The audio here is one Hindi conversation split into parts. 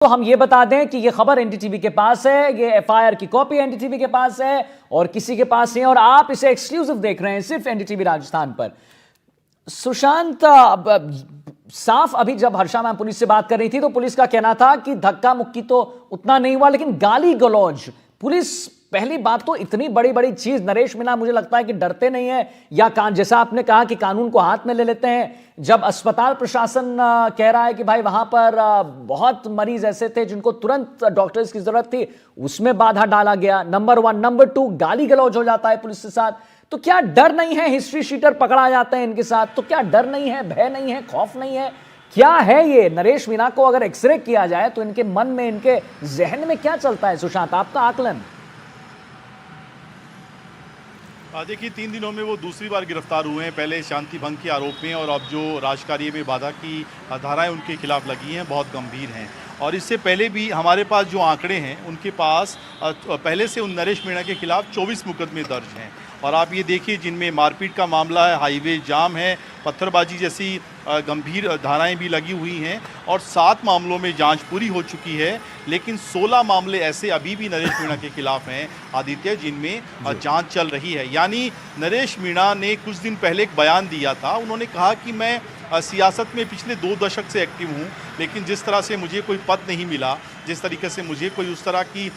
तो हम ये बता दें कि ये खबर एनडीटीवी के पास है, ये एफआईआर की कॉपी एनडीटीवी के पास है और किसी के पास नहीं है, और आप इसे एक्सक्लूसिव देख रहे हैं सिर्फ एनडीटीवी राजस्थान पर। सुशांत, साफ अभी जब हर्षा मैम पुलिस से बात कर रही थी तो पुलिस का कहना था कि धक्का मुक्की तो उतना नहीं हुआ, लेकिन गाली गलौज, पुलिस पहली बात तो इतनी बड़ी बड़ी चीज, नरेश मीणा मुझे लगता है कि डरते नहीं है या जैसा आपने कहा कि कानून को हाथ में ले लेते हैं। जब अस्पताल प्रशासन कह रहा है कि भाई वहां पर बहुत मरीज ऐसे थे जिनको तुरंत डॉक्टर्स की जरूरत थी, उसमें बाधा डाला गया, नंबर 1। नंबर 2, गाली गलौज हो जाता है पुलिस के साथ। तो क्या डर नहीं है? हिस्ट्री शीटर पकड़ा जाते हैं इनके साथ, तो क्या डर नहीं है, भय नहीं है, खौफ नहीं है? क्या है ये? नरेश मीणा को अगर एक्सरे किया जाए तो इनके मन में, इनके जहन में क्या चलता है? सुशांत, आपका आकलन। देखिए, 3 दिनों में वो दूसरी बार गिरफ्तार हुए हैं। पहले शांति भंग के आरोप में, और अब जो राजकार्य में बाधा की धाराएं उनके खिलाफ लगी हैं बहुत गंभीर हैं। और इससे पहले भी हमारे पास जो आंकड़े हैं उनके पास पहले से उन नरेश मीणा के खिलाफ 24 मुकदमे दर्ज हैं। और आप ये देखिए, जिनमें मारपीट का मामला है, हाईवे जाम है, पत्थरबाजी जैसी गंभीर धाराएं भी लगी हुई हैं। और 7 मामलों में जांच पूरी हो चुकी है, लेकिन 16 मामले ऐसे अभी भी नरेश मीणा के खिलाफ हैं आदित्य, जिनमें जांच चल रही है। यानी नरेश मीणा ने कुछ दिन पहले एक बयान दिया था। उन्होंने कहा कि मैं सियासत में पिछले 2 दशक से एक्टिव हूँ, लेकिन जिस तरह से मुझे कोई पद नहीं मिला, जिस तरीके से मुझे कोई उस तरह की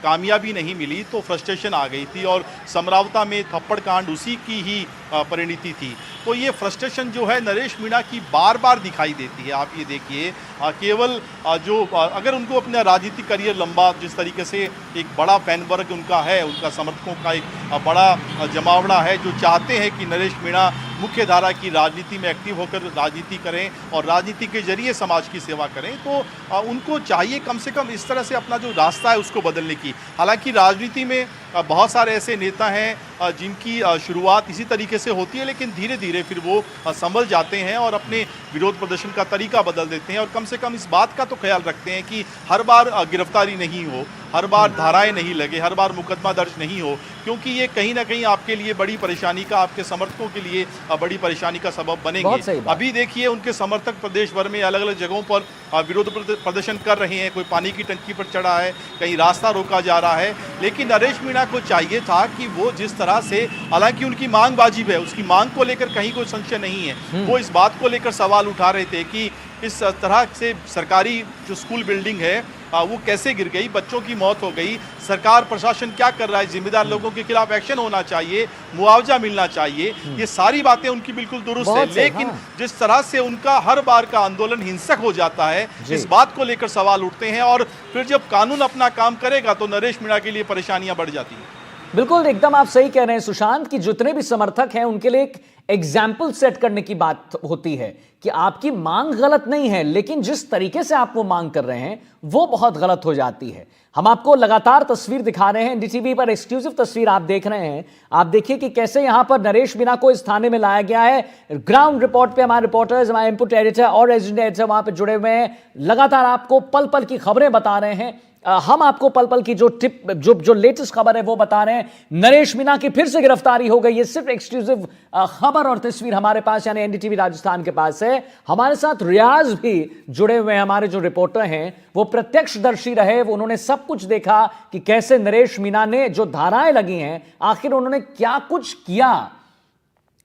कामयाबी नहीं मिली, तो फ्रस्ट्रेशन आ गई थी। और समरावता में थप्पड़ कांड उसी की ही परिणति थी। तो ये फ्रस्ट्रेशन जो है नरेश मीणा की बार बार दिखाई देती है। आप ये देखिए, केवल जो अगर उनको अपना राजनीतिक करियर लंबा, जिस तरीके से एक बड़ा फैन वर्ग उनका है, उनका समर्थकों का एक बड़ा जमावड़ा है जो चाहते हैं कि नरेश मीणा मुख्य धारा की राजनीति में एक्टिव होकर राजनीति करें और राजनीति के जरिए समाज की सेवा करें, तो उनको चाहिए कम से कम इस तरह से अपना जो रास्ता है उसको बदलने की। हालांकि राजनीति में बहुत सारे ऐसे नेता हैं जिनकी शुरुआत इसी तरीके से होती है, लेकिन धीरे धीरे फिर वो संभल जाते हैं और अपने विरोध प्रदर्शन का तरीका बदल देते हैं। और कम से कम इस बात का तो ख्याल रखते हैं कि हर बार गिरफ्तारी नहीं हो, हर बार धाराएं नहीं लगे, हर बार मुकदमा दर्ज नहीं हो, क्योंकि ये कहीं ना कहीं आपके लिए बड़ी परेशानी का, आपके समर्थकों के लिए बड़ी परेशानी का सबब बनेंगे। अभी देखिए, उनके समर्थक प्रदेश भर में अलग अलग जगहों पर विरोध प्रदर्शन कर रहे हैं। कोई पानी की टंकी पर चढ़ा है, कहीं रास्ता रोका जा रहा है। लेकिन नरेश मीणा को चाहिए था कि वो जिस तरह से, हालांकि उनकी मांग वाजिब है, उसकी मांग को लेकर कहीं कोई संशय नहीं है, वो इस बात को लेकर सवाल उठा रहे थे कि इस तरह से सरकारी जो स्कूल बिल्डिंग है वो कैसे गिर गई, बच्चों की मौत हो गई, सरकार प्रशासन क्या कर रहा है, जिम्मेदार लोगों के खिलाफ एक्शन होना चाहिए, मुआवजा मिलना चाहिए। ये सारी बातें उनकी बिल्कुल दुरुस्त है, लेकिन जिस तरह से उनका हर बार का आंदोलन हिंसक हो जाता है, इस बात को लेकर सवाल उठते हैं। और फिर जब कानून अपना काम करेगा तो नरेश मीणा के लिए परेशानियां बढ़ जाती हैं। बिल्कुल, एकदम आप सही कह रहे हैं सुशांत, कि जितने भी समर्थक हैं उनके लिए एक एग्जाम्पल सेट करने की बात होती है कि आपकी मांग गलत नहीं है, लेकिन जिस तरीके से आप वो मांग कर रहे हैं वो बहुत गलत हो जाती है। हम आपको लगातार तस्वीर दिखा रहे हैं, एनडीटीवी पर एक्सक्लूसिव तस्वीर आप देख रहे हैं। आप देखिए कि कैसे यहां पर नरेश मीणा को इस थाने में लाया गया है। ग्राउंड रिपोर्ट पे हमारे रिपोर्टर्स, हमारे इनपुट एडिटर और रेजिडेंट एडिटर वहां पे जुड़े हुए हैं, लगातार आपको पल पल की खबरें बता रहे हैं। हम आपको पल पल की जो लेटेस्ट खबर है वो बता रहे हैं। नरेश मीणा की फिर से गिरफ्तारी हो गई। ये सिर्फ एक्सक्लूसिव खबर और तस्वीर हमारे पास, यानी एनडीटीवी राजस्थान के पास है। हमारे साथ रियाज भी जुड़े हुए हैं, हमारे जो रिपोर्टर हैं वो प्रत्यक्षदर्शी रहे, वो उन्होंने सब कुछ देखा कि कैसे नरेश मीणा ने जो धाराएं लगी हैं, आखिर उन्होंने क्या कुछ किया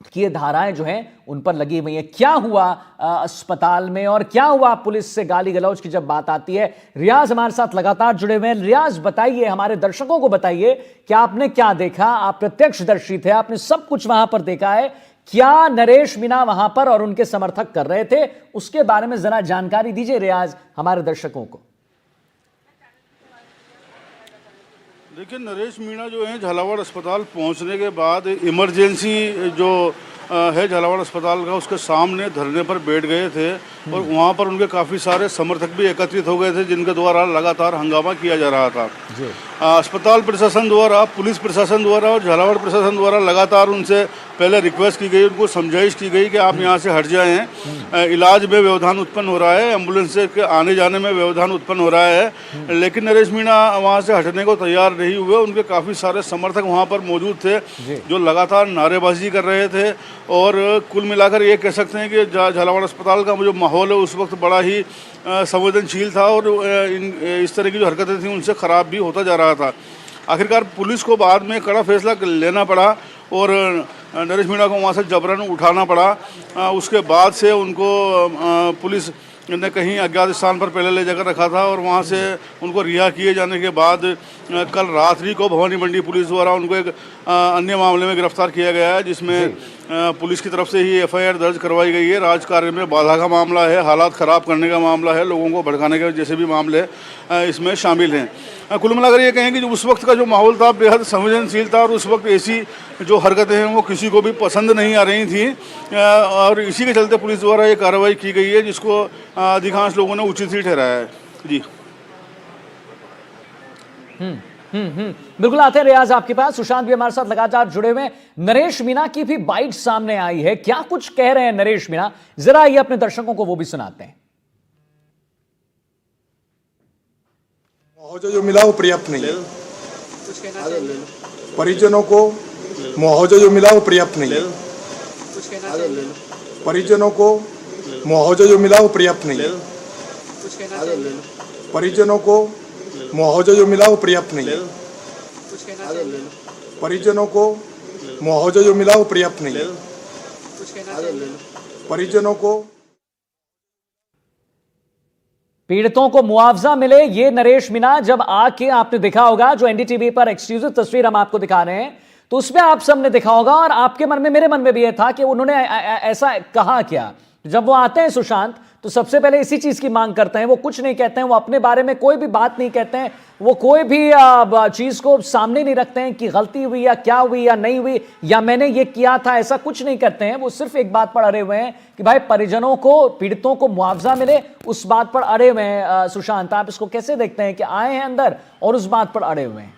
कि ये धाराएं जो हैं उन पर लगी हुई हैं। क्या हुआ अस्पताल में और क्या हुआ पुलिस से गाली गलौज की जब बात आती है। रियाज हमारे साथ लगातार जुड़े हुए हैं। रियाज, बताइए, हमारे दर्शकों को बताइए कि आपने क्या देखा। आप प्रत्यक्षदर्शी थे, आपने सब कुछ वहां पर देखा है। क्या नरेश मीणा वहां पर और उनके समर्थक कर रहे थे, उसके बारे में जरा जानकारी दीजिए रियाज हमारे दर्शकों को। देखिए, नरेश मीणा जो है झालावाड़ अस्पताल पहुंचने के बाद इमरजेंसी जो है झालावाड़ अस्पताल का, उसके सामने धरने पर बैठ गए थे और वहां पर उनके काफ़ी सारे समर्थक भी एकत्रित हो गए थे, जिनके द्वारा लगातार हंगामा किया जा रहा था। अस्पताल प्रशासन द्वारा, पुलिस प्रशासन द्वारा और झालावाड़ प्रशासन द्वारा लगातार उनसे पहले रिक्वेस्ट की गई, उनको समझाइश की गई कि आप यहाँ से हट जाएं, इलाज में व्यवधान उत्पन्न हो रहा है, एम्बुलेंस के आने जाने में व्यवधान उत्पन्न हो रहा है। लेकिन नरेश मीणा वहाँ से हटने को तैयार नहीं हुए। उनके काफ़ी सारे समर्थक वहाँ पर मौजूद थे जो लगातार नारेबाजी कर रहे थे। और कुल मिलाकर ये कह सकते हैं कि झालावाड़ अस्पताल का जो माहौल है उस वक्त बड़ा ही संवेदनशील था और इस तरह की जो हरकतें थी उनसे ख़राब भी होता जा रहा था। आखिरकार पुलिस को बाद में कड़ा फैसला लेना पड़ा और नरेश मीणा को वहाँ से जबरन उठाना पड़ा। उसके बाद से उनको पुलिस ने कहीं अज्ञात स्थान पर पहले ले जाकर रखा था और वहाँ से उनको रिहा किए जाने के बाद कल रात्रि को भवानी मंडी पुलिस द्वारा उनको एक अन्य मामले में गिरफ्तार किया गया है, जिसमें पुलिस की तरफ से ही एफआईआर दर्ज करवाई गई है। राजकार्य में बाधा का मामला है, हालात ख़राब करने का मामला है, लोगों को भड़काने के जैसे भी मामले इसमें शामिल हैं। कुल मिलाकर ये कहें कि जो उस वक्त का जो माहौल था बेहद संवेदनशील था और उस वक्त ऐसी जो हरकतें हैं वो किसी को भी पसंद नहीं आ रही थी और इसी के चलते पुलिस द्वारा ये कार्रवाई की गई है, जिसको अधिकांश लोगों ने उचित ही ठहराया है। जी बिल्कुल आते हैं रियाज आपके पास। सुशांत भी हमारे साथ लगातार जुड़े हुए हैं। नरेश मीणा की भी बाइट सामने आई है, क्या कुछ कह रहे हैं नरेश मीणा, जरा आइए अपने दर्शकों को वो भी सुनाते हैं। मुआवजा जो मिला वो पर्याप्त नहीं है। परिजनों को मुआवजा जो मिला वो पर्याप्त नहीं है। परिजनों को मुआवजा जो मिला वो पर्याप्त नहीं है। परिजनों को मुआवजा जो मिला वो पर्याप्त नहीं है। परिजनों को मुआवजा जो मिला वो पर्याप्त नहीं है। परिजनों को पीड़ितों को मुआवजा मिले, ये नरेश मीणा जब आके आपने देखा होगा, जो एनडीटीवी पर एक्सक्लूसिव तस्वीर हम आपको दिखा रहे हैं, तो उसमें आप सबने देखा होगा और आपके मन में, मेरे मन में भी यह था कि उन्होंने ऐसा कहा क्या। जब वो आते हैं सुशांत तो सबसे पहले इसी चीज की मांग करते हैं, वो कुछ नहीं कहते हैं, वो अपने बारे में कोई भी बात नहीं कहते हैं, वो कोई भी चीज को सामने नहीं रखते हैं कि गलती हुई या क्या हुई या नहीं हुई या मैंने ये किया था, ऐसा कुछ नहीं करते हैं। वो सिर्फ एक बात पर अड़े हुए हैं कि भाई परिजनों को, पीड़ितों को मुआवजा मिले, उस बात पर अड़े हुए हैं। सुशांत, आप इसको कैसे देखते हैं कि आए हैं अंदर और उस बात पर अड़े हुए हैं?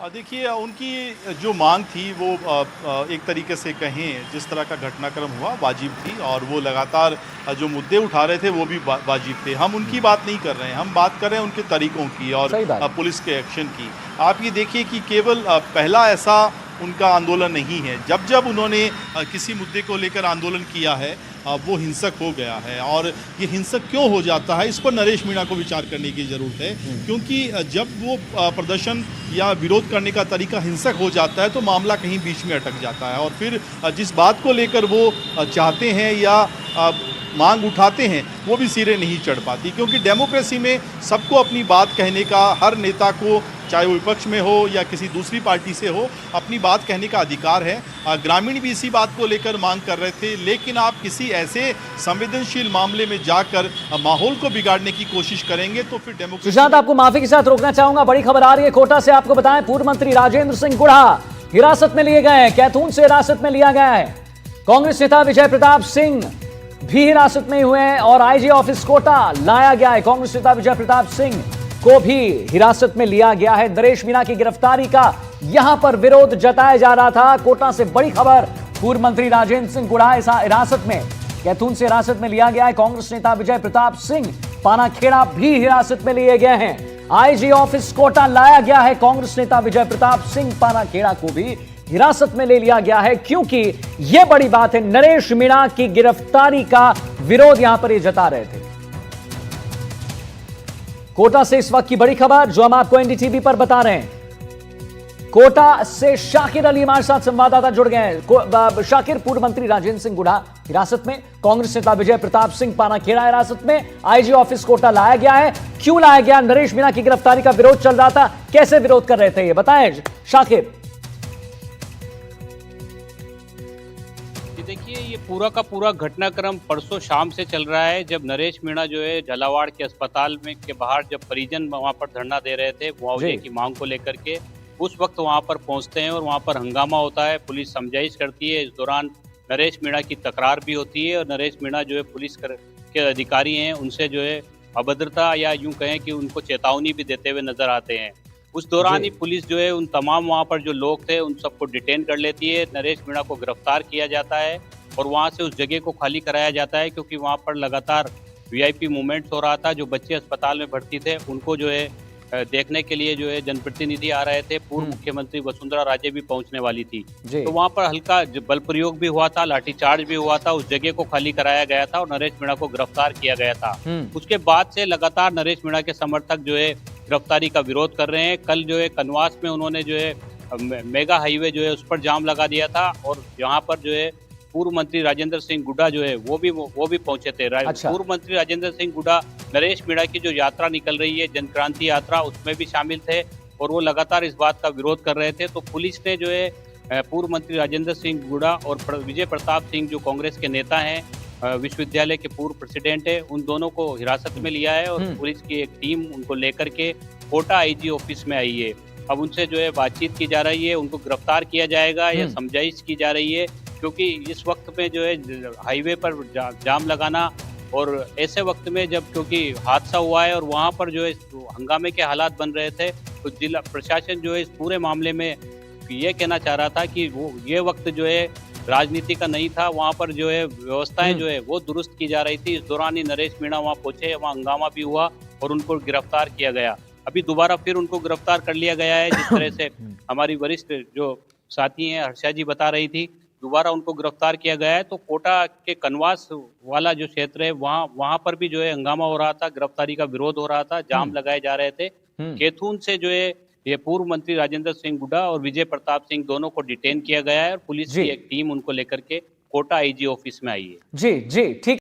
देखिए, उनकी जो मांग थी वो एक तरीके से कहें जिस तरह का घटनाक्रम हुआ वाजिब थी और वो लगातार जो मुद्दे उठा रहे थे वो भी वाजिब थे। हम उनकी बात नहीं कर रहे हैं, हम बात कर रहे हैं उनके तरीकों की और पुलिस के एक्शन की। आप ये देखिए कि केवल पहला ऐसा उनका आंदोलन नहीं है। जब जब उन्होंने किसी मुद्दे को लेकर आंदोलन किया है वो हिंसक हो गया है और ये हिंसक क्यों हो जाता है, इस पर नरेश मीणा को विचार करने की ज़रूरत है। क्योंकि जब वो प्रदर्शन या विरोध करने का तरीका हिंसक हो जाता है तो मामला कहीं बीच में अटक जाता है और फिर जिस बात को लेकर वो चाहते हैं या मांग उठाते हैं वो भी सिरे नहीं चढ़ पाती। क्योंकि डेमोक्रेसी में सबको अपनी बात कहने का, हर नेता को चाहे वो विपक्ष में हो या किसी दूसरी पार्टी से हो, अपनी बात कहने का अधिकार है। ग्रामीण भी इसी बात को लेकर मांग कर रहे थे, लेकिन आप किसी ऐसे संवेदनशील मामले में जाकर माहौल को बिगाड़ने की कोशिश करेंगे तो फिर डेमोक्रेसी। सुशांत, आपको माफी के साथ रोकना चाहूंगा, बड़ी खबर आ रही है कोटा से। आपको बताएं, पूर्व मंत्री राजेंद्र सिंह गुढ़ा हिरासत में लिए गए हैं, कैथून से हिरासत में लिया गया है। कांग्रेस नेता विजय प्रताप सिंह भी हिरासत में हुए हैं और आईजी ऑफिस कोटा लाया गया है। कांग्रेस नेता विजय प्रताप सिंह को भी हिरासत में लिया गया है। नरेश मीणा की गिरफ्तारी का यहां पर विरोध जताया जा रहा था। कोटा से बड़ी खबर, पूर्व मंत्री राजेंद्र सिंह गुढ़ा हिरासत में, कैथून से हिरासत में लिया गया है। कांग्रेस नेता विजय प्रताप सिंह पानाखेड़ा भी हिरासत में लिए गए हैं। आईजी ऑफिस कोटा लाया गया है। कांग्रेस नेता विजय प्रताप सिंह पानाखेड़ा को भी हिरासत में ले लिया गया है, क्योंकि यह बड़ी बात है, नरेश मीणा की गिरफ्तारी का विरोध यहां पर ये जता रहे थे। कोटा से इस वक्त की बड़ी खबर जो हम आपको एनडीटीवी पर बता रहे हैं। कोटा से शाकिर अली हमारे साथ संवाददाता जुड़ गए हैं। शाकिर, पूर्व मंत्री राजेंद्र सिंह गुढ़ा हिरासत में, कांग्रेस नेता विजय प्रताप सिंह पानाखेड़ा हिरासत में, आईजी ऑफिस कोटा लाया गया है। क्यों लाया गया? नरेश मीणा की गिरफ्तारी का विरोध चल रहा था, कैसे विरोध कर रहे थे ये बताएं शाकिर। देखिए, ये पूरा का पूरा घटनाक्रम परसों शाम से चल रहा है, जब नरेश मीणा जो है झालावाड़ के अस्पताल में के बाहर जब परिजन वहां पर धरना दे रहे थे मुआवजे की मांग को लेकर के, उस वक्त वहां पर पहुंचते हैं और वहां पर हंगामा होता है। पुलिस समझाइश करती है। इस दौरान नरेश मीणा की तकरार भी होती है और नरेश मीणा जो है पुलिस के अधिकारी हैं उनसे जो है अभद्रता या यूं कहें कि उनको चेतावनी भी देते हुए नजर आते हैं। उस दौरान ही पुलिस जो है उन तमाम वहाँ पर जो लोग थे उन सबको डिटेन कर लेती है। नरेश मीणा को गिरफ्तार किया जाता है और वहाँ से उस जगह को खाली कराया जाता है, क्योंकि वहाँ पर लगातार वीआईपी मूवमेंट्स हो रहा था। जो बच्चे अस्पताल में भर्ती थे उनको जो है देखने के लिए जो है जनप्रतिनिधि आ रहे थे। पूर्व मुख्यमंत्री वसुंधरा राजे भी पहुंचने वाली थी। जी। तो वहां पर हल्का बल प्रयोग भी हुआ था, लाठीचार्ज भी हुआ था, उस जगह को खाली कराया गया था और नरेश मीणा को गिरफ्तार किया गया था। उसके बाद से लगातार नरेश मीणा के समर्थक जो है गिरफ्तारी का विरोध कर रहे हैं। कल जो है कनवास में उन्होंने जो है मेगा हाईवे जो है उस पर जाम लगा दिया था और यहाँ पर जो है पूर्व मंत्री राजेंद्र सिंह गुड्डा जो है वो भी पहुंचे थे। अच्छा। पूर्व मंत्री राजेंद्र सिंह गुड्डा नरेश मीणा की जो यात्रा निकल रही है जन क्रांति यात्रा, उसमें भी शामिल थे और वो लगातार इस बात का विरोध कर रहे थे। तो पुलिस ने जो है पूर्व मंत्री राजेंद्र सिंह गुड्डा और विजय प्रताप सिंह जो कांग्रेस के नेता हैं, विश्वविद्यालय के पूर्व प्रेसिडेंट है, उन दोनों को हिरासत में लिया है और पुलिस की एक टीम उनको लेकर के कोटा आईजी ऑफिस में आई है। अब उनसे जो है बातचीत की जा रही है, उनको गिरफ्तार किया जाएगा या समझाइश की जा रही है, क्योंकि इस वक्त में जो है हाईवे पर जाम लगाना और ऐसे वक्त में जब क्योंकि हादसा हुआ है और वहाँ पर जो है हंगामे के हालात बन रहे थे, तो जिला प्रशासन जो है इस पूरे मामले में ये कहना चाह रहा था कि वो ये वक्त जो है राजनीति का नहीं था, वहाँ पर जो है व्यवस्थाएं जो है वो दुरुस्त की जा रही थी। इस दौरान ही नरेश मीणा वहाँ पहुंचे, वहाँ हंगामा भी हुआ और उनको गिरफ्तार किया गया। अभी दोबारा फिर उनको गिरफ्तार कर लिया गया है, जिस तरह से हमारी वरिष्ठ जो साथी हैं हर्षा जी बता रही थी, दोबारा उनको गिरफ्तार किया गया है। तो कोटा के कनवास वाला जो क्षेत्र है वहाँ पर भी जो है हंगामा हो रहा था, गिरफ्तारी का विरोध हो रहा था, जाम लगाए जा रहे थे। कैथून से जो है ये पूर्व मंत्री राजेंद्र सिंह गुड्डा और विजय प्रताप सिंह दोनों को डिटेन किया गया है और पुलिस की एक टीम उनको लेकर के कोटा आईजी ऑफिस में आई है। जी जी, ठीक।